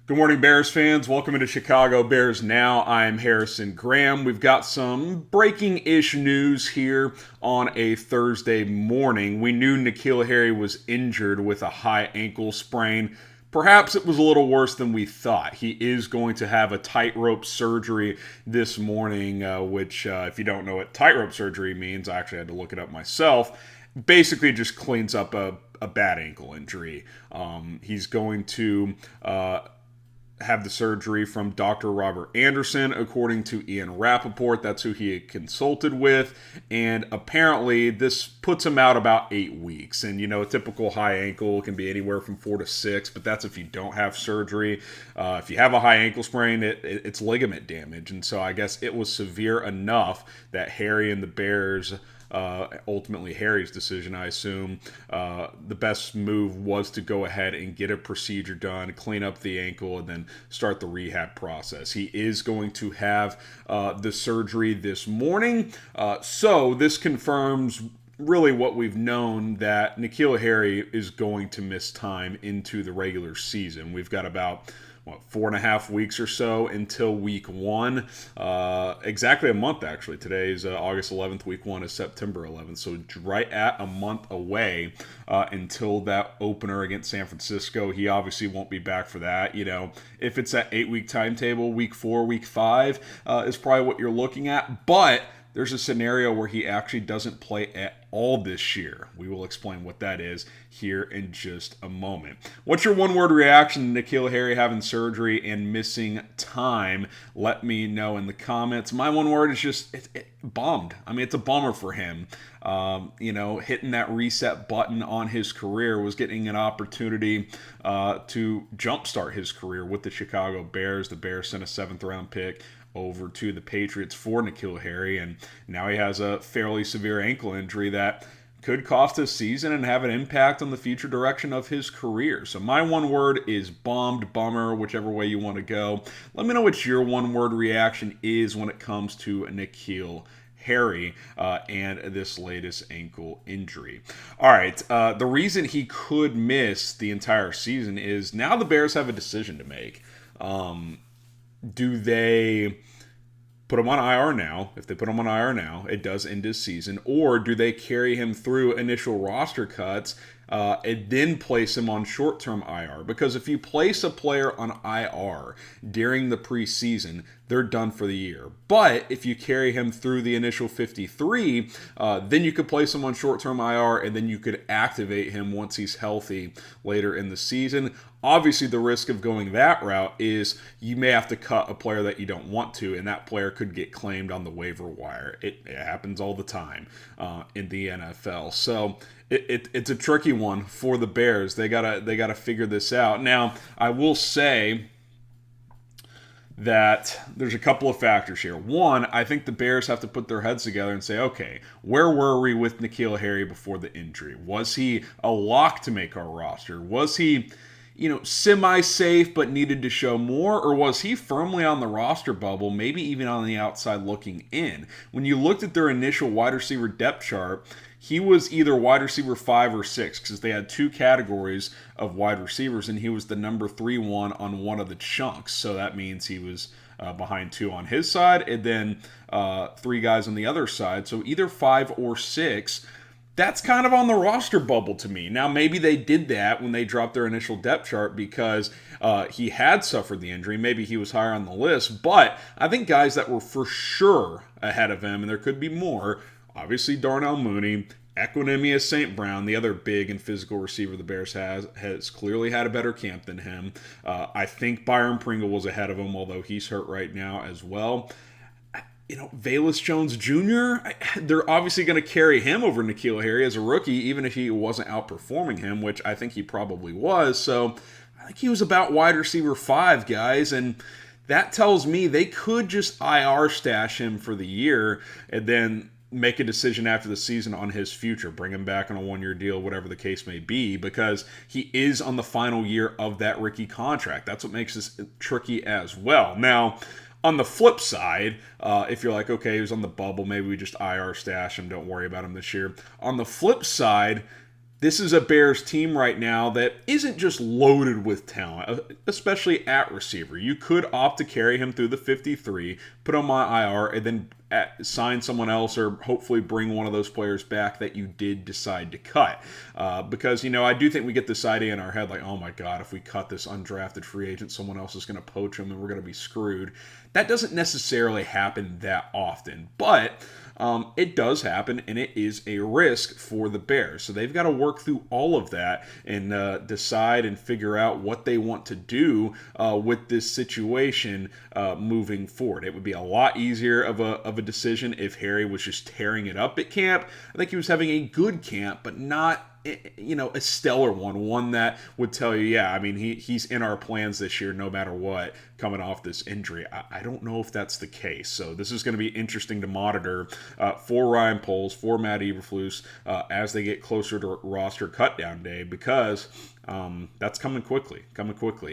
Good morning, Bears fans. Welcome into Chicago Bears Now. I'm Harrison Graham. We've got some breaking-ish news here on a Thursday morning. We knew Nikhil Harry was injured with a high ankle sprain. Perhaps it was a little worse than we thought. He is going to have a tightrope surgery this morning, which, if you don't know what tightrope surgery means, I actually had to look it up myself. Basically, just cleans up a bad ankle injury. He's going to have the surgery from Dr. Robert Anderson, according to Ian Rappaport. That's who he had consulted with. And apparently, this puts him out about 8 weeks. And, a typical high ankle can be anywhere from 4 to 6, but that's if you don't have surgery. If you have a high ankle sprain, it's ligament damage. And so I guess it was severe enough that Harry and the Bears, ultimately Harry's decision, I assume, the best move was to go ahead and get a procedure done, clean up the ankle, and then start the rehab process. He is going to have the surgery this morning. So this confirms really what we've known, that Nikhil Harry is going to miss time into the regular season. We've got about 4.5 weeks or so until week 1. Exactly a month, actually. Today's August 11th. Week 1 is September 11th. So right at a month away until that opener against San Francisco. He obviously won't be back for that. If it's that 8-week timetable, week 4, week 5 is probably what you're looking at. But there's a scenario where he actually doesn't play at all this year. We will explain what that is here in just a moment. What's your one-word reaction to Nikhil Harry having surgery and missing time? Let me know in the comments. My one word is just bummed. I mean, it's a bummer for him. Hitting that reset button on his career, was getting an opportunity to jumpstart his career with the Chicago Bears. The Bears sent a 7th-round pick over to the Patriots for Nikhil Harry, and now he has a fairly severe ankle injury that could cost his season and have an impact on the future direction of his career. So my one word is bummed, bummer, whichever way you want to go. Let me know what your one-word reaction is when it comes to Nikhil Harry and this latest ankle injury. All right, the reason he could miss the entire season is now the Bears have a decision to make. Do they put him on IR now? If they put him on IR now, it does end his season. Or do they carry him through initial roster cuts and then place him on short-term IR? Because if you place a player on IR during the preseason, they're done for the year. But if you carry him through the initial 53, then you could place him on short-term IR, and then you could activate him once he's healthy later in the season. Obviously, the risk of going that route is you may have to cut a player that you don't want to, and that player could get claimed on the waiver wire. It happens all the time in the NFL. So it's a tricky one for the Bears. They gotta figure this out. Now, I will say that there's a couple of factors here. One, I think the Bears have to put their heads together and say, okay, where were we with Nikhil Harry before the injury? Was he a lock to make our roster? Was he semi-safe but needed to show more? Or was he firmly on the roster bubble, maybe even on the outside looking in? When you looked at their initial wide receiver depth chart, he was either wide receiver 5 or 6 because they had 2 categories of wide receivers, and he was the number 3 one on one of the chunks. So that means he was behind 2 on his side and then 3 guys on the other side. So either 5 or 6. That's kind of on the roster bubble to me. Now, maybe they did that when they dropped their initial depth chart because he had suffered the injury. Maybe he was higher on the list. But I think guys that were for sure ahead of him, and there could be more, obviously Darnell Mooney, Equinemius St. Brown, the other big and physical receiver the Bears has clearly had a better camp than him. I think Byron Pringle was ahead of him, although he's hurt right now as well. Velus Jones Jr., they're obviously going to carry him over Nikhil Harry as a rookie, even if he wasn't outperforming him, which I think he probably was. So I think he was about wide receiver 5, guys, and that tells me they could just IR stash him for the year and then make a decision after the season on his future, bring him back on a 1-year deal, whatever the case may be, because he is on the final year of that rookie contract. That's what makes this tricky as well. Now, on the flip side, if you're like, okay, he was on the bubble, maybe we just IR stash him, don't worry about him this year. On the flip side, this is a Bears team right now that isn't just loaded with talent, especially at receiver. You could opt to carry him through the 53, put him on IR, and then sign someone else or hopefully bring one of those players back that you did decide to cut. Because, I do think we get this idea in our head like, oh my God, if we cut this undrafted free agent, someone else is going to poach him and we're going to be screwed. That doesn't necessarily happen that often, but it does happen, and it is a risk for the Bears. So they've got to work through all of that and decide and figure out what they want to do with this situation moving forward. It would be a lot easier of a decision if Harry was just tearing it up at camp. I think he was having a good camp, but not a stellar one that would tell you, yeah, I mean, he's in our plans this year no matter what, coming off this injury. I don't know if that's the case. So this is going to be interesting to monitor for Ryan Poles, for Matt Eberflus, as they get closer to roster cutdown day, because that's coming quickly.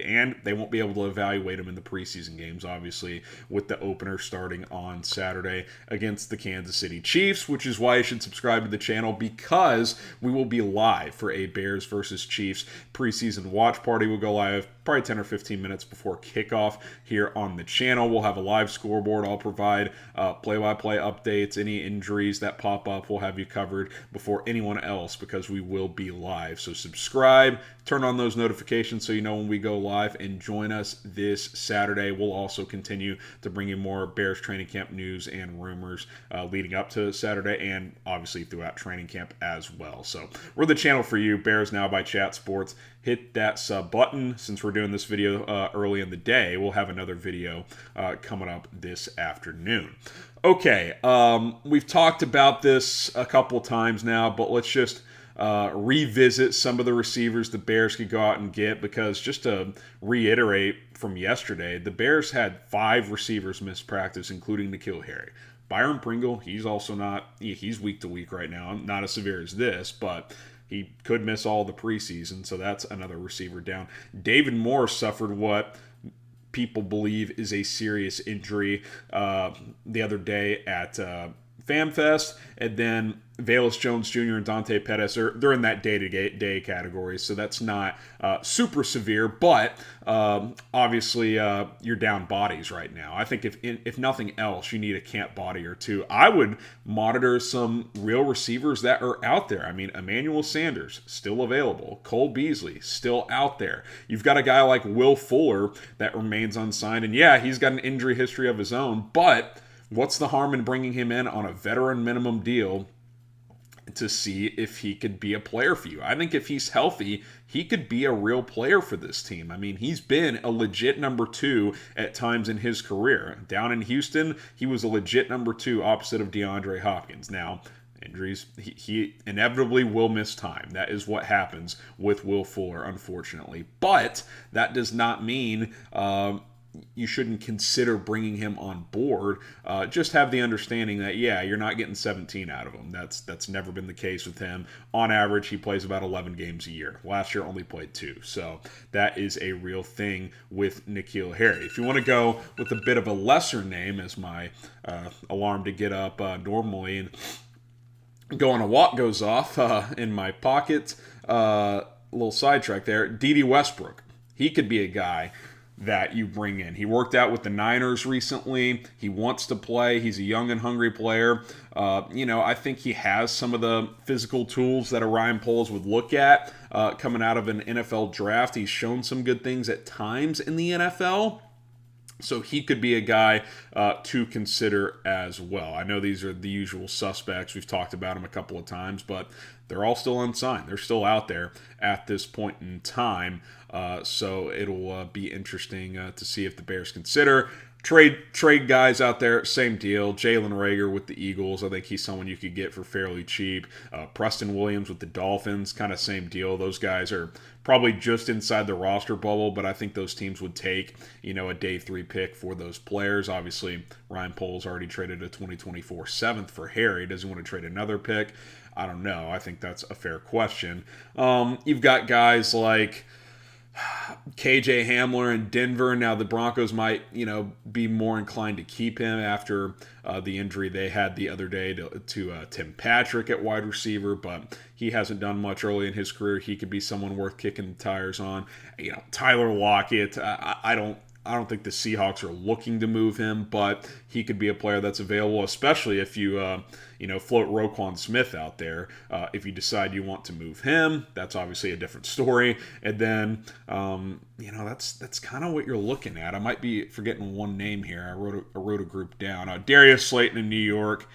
And they won't be able to evaluate him in the preseason games, obviously, with the opener starting on Saturday against the Kansas City Chiefs, which is why you should subscribe to the channel, because we will be live for a Bears versus Chiefs preseason watch party. We'll go live probably 10 or 15 minutes before kickoff here on the channel. We'll have a live scoreboard. I'll provide play-by-play updates. Any injuries that pop up, we'll have you covered before anyone else, because we will be live. So subscribe, turn on those notifications so you know when we go live, and join us this Saturday. We'll also continue to bring you more Bears training camp news and rumors leading up to Saturday, and obviously throughout training camp as well. So we're the channel for you, Bears Now by Chat Sports. Hit that sub button. Since we're doing this video early in the day, we'll have another video coming up this afternoon. Okay, we've talked about this a couple times now, but let's just revisit some of the receivers the Bears could go out and get, because just to reiterate from yesterday, the Bears had 5 receivers miss practice, including Nikhil Harry. Byron Pringle, he's also he's week to week right now, not as severe as this, but he could miss all the preseason, so that's another receiver down. David Moore suffered what people believe is a serious injury the other day at FanFest, and then Velus Jones Jr. and Dante Pettis they're in that day-to-day category, so that's not super severe, but obviously you're down bodies right now. I think if nothing else, you need a camp body or two. I would monitor some real receivers that are out there. I mean, Emmanuel Sanders, still available. Cole Beasley, still out there. You've got a guy like Will Fuller that remains unsigned, and yeah, he's got an injury history of his own, but what's the harm in bringing him in on a veteran minimum deal to see if he could be a player for you? I think if he's healthy, he could be a real player for this team. I mean, he's been a legit number 2 at times in his career. Down in Houston, he was a legit number 2 opposite of DeAndre Hopkins. Now, injuries, he inevitably will miss time. That is what happens with Will Fuller, unfortunately. But that does not mean you shouldn't consider bringing him on board. Just have the understanding that, yeah, you're not getting 17 out of him. That's never been the case with him. On average, he plays about 11 games a year. Last year only played 2. So that is a real thing with Nikhil Harry. If you want to go with a bit of a lesser name as my alarm to get up normally and go on a walk goes off in my pocket, little sidetrack there, Dede Westbrook. He could be a guy that you bring in. He worked out with the Niners recently. He wants to play. He's a young and hungry player. I think he has some of the physical tools that a Ryan Poles would look at coming out of an NFL draft. He's shown some good things at times in the NFL. So he could be a guy to consider as well. I know these are the usual suspects. We've talked about them a couple of times, but they're all still unsigned. They're still out there at this point in time. So it'll be interesting to see if the Bears consider trade guys out there. Same deal. Jalen Reagor with the Eagles. I think he's someone you could get for fairly cheap. Preston Williams with the Dolphins. Kind of same deal. Those guys are probably just inside the roster bubble, but I think those teams would take, a day 3 pick for those players. Obviously, Ryan Poles already traded a 2024 7th for Harry. Does he want to trade another pick? I don't know. I think that's a fair question. You've got guys like KJ Hamler in Denver. Now the Broncos might, be more inclined to keep him after the injury they had the other day to Tim Patrick at wide receiver, but he hasn't done much early in his career. He could be someone worth kicking the tires on. Tyler Lockett. I don't think the Seahawks are looking to move him, but he could be a player that's available, especially if you float Roquan Smith out there. If you decide you want to move him, that's obviously a different story. And then that's kind of what you're looking at. I might be forgetting one name here. I wrote a group down. Darius Slayton in New York.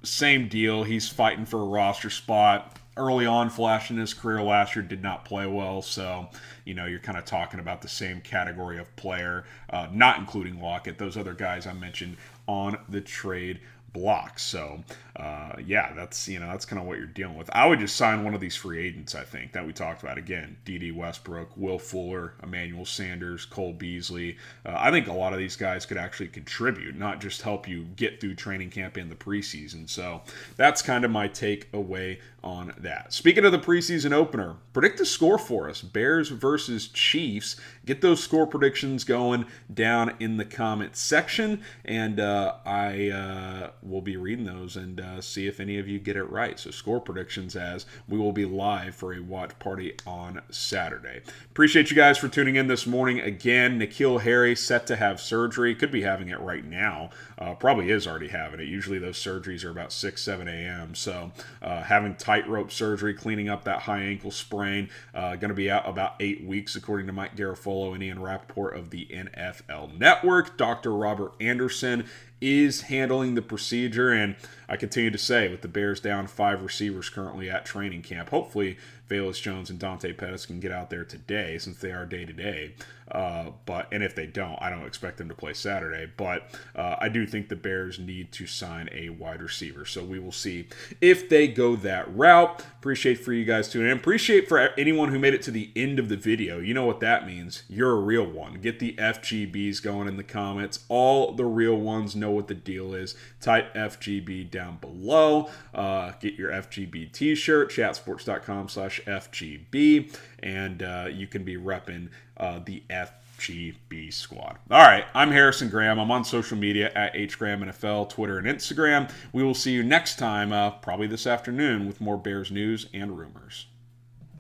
Same deal. He's fighting for a roster spot. Early on, flashing his career last year, did not play well. So, you're kind of talking about the same category of player, not including Lockett, those other guys I mentioned on the trade block. So, that's kind of what you're dealing with. I would just sign one of these free agents, I think, that we talked about. Again, Dede Westbrook, Will Fuller, Emmanuel Sanders, Cole Beasley. I think a lot of these guys could actually contribute, not just help you get through training camp and the preseason. So that's kind of my takeaway on that. Speaking of the preseason opener, predict the score for us. Bears versus Chiefs. Get those score predictions going down in the comment section, and I will be reading those and see if any of you get it right. So score predictions, as we will be live for a watch party on Saturday. Appreciate you guys for tuning in this morning. Again, Nikhil Harry set to have surgery. Could be having it right now. Probably is already having it. Usually those surgeries are about 6, 7 a.m. So having tightrope surgery, cleaning up that high ankle sprain. Going to be out about 8 weeks, according to Mike Garafolo and Ian Rappaport of the NFL Network. Dr. Robert Anderson is handling the procedure, and I continue to say, with the Bears down 5 receivers currently at training camp, hopefully Velus Jones and Dante Pettis can get out there today, since they are day-to-day. And if they don't, I don't expect them to play Saturday. But I do think the Bears need to sign a wide receiver. So we will see if they go that route. Appreciate for you guys tuning in. Appreciate for anyone who made it to the end of the video. You know what that means. You're a real one. Get the FGBs going in the comments. All the real ones know what the deal is. Type FGB down below. Get your FGB t-shirt, chatsports.com/FGB, and you can be repping the FGB squad. All right, I'm Harrison Graham. I'm on social media at HGrahamNFL, Twitter and Instagram. We will see you next time, probably this afternoon, with more Bears news and rumors.